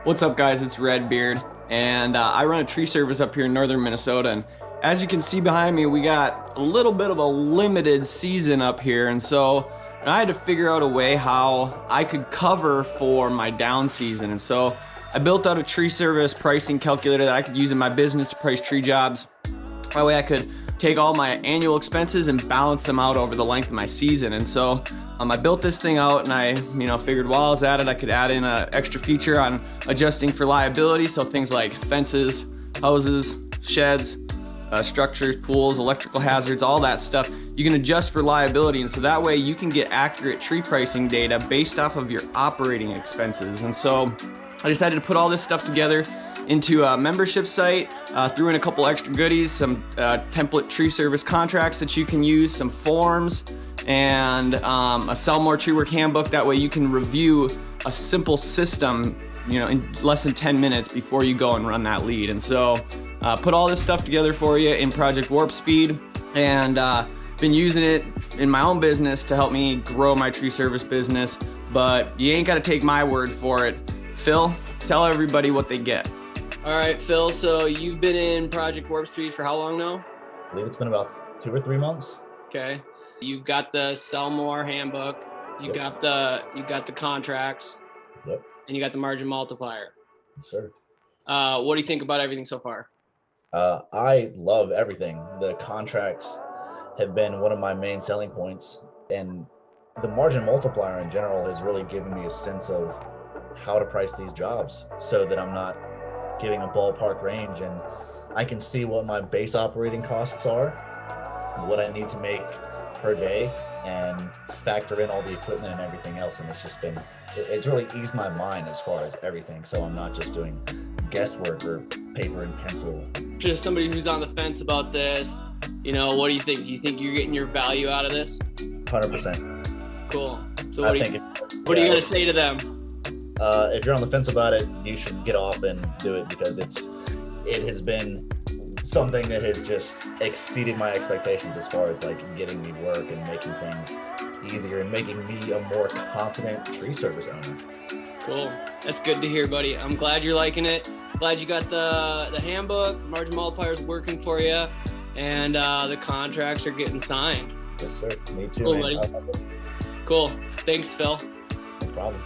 What's up, guys? It's Redbeard, and I run a tree service up here in northern Minnesota. And as you can see behind me, we got a little bit of a limited season up here, and so I had to figure out a way how I could cover for my down season. And so I built out a tree service pricing calculator that I could use in my business to price tree jobs. That way I could take all my annual expenses and balance them out over the length of my season. And so I built this thing out, and I figured while I was at it, I could add in an extra feature on adjusting for liability. So things like fences, houses, sheds, structures, pools, electrical hazards, all that stuff, you can adjust for liability. And so that way you can get accurate tree pricing data based off of your operating expenses. And so I decided to put all this stuff together into a membership site, threw in a couple extra goodies, some template tree service contracts that you can use, some forms, and a Sell More Tree Work handbook. That way you can review a simple system in less than 10 minutes before you go and run that lead. And so put all this stuff together for you in Project Warp Speed, and been using it in my own business to help me grow my tree service business. But you ain't got to take my word for it. Phil, tell everybody what they get. All right, Phil, so you've been in Project Warp Speed for how long now? I believe it's been about 2 or 3 months. Okay. You've got the Sell More handbook, you got the contracts, Yep. and you got the margin multiplier. Yes, sir. What do you think about everything so far? I love everything. The contracts have been one of my main selling points, and the margin multiplier in general has really given me a sense of how to price these jobs so that I'm not giving a ballpark range, and I can see what my base operating costs are, what I need to make per day, and factor in all the equipment and everything else. And it's really eased my mind as far as everything, so I'm not just doing guesswork or paper and pencil. Just somebody who's on the fence about this, what do you think? Do you think you're getting your value out of this? 100%. Cool. So what are you going to say to them? If you're on the fence about it, you should get off and do it, because it has been something that has just exceeded my expectations as far as getting me work and making things easier and making me a more confident tree service owner. Cool. That's good to hear, buddy. I'm glad you're liking it. Glad you got the handbook, margin multiplier is working for you, and the contracts are getting signed. Yes, sir. Me too. Cool, man. buddy. Cool. Thanks, Phil. No problem.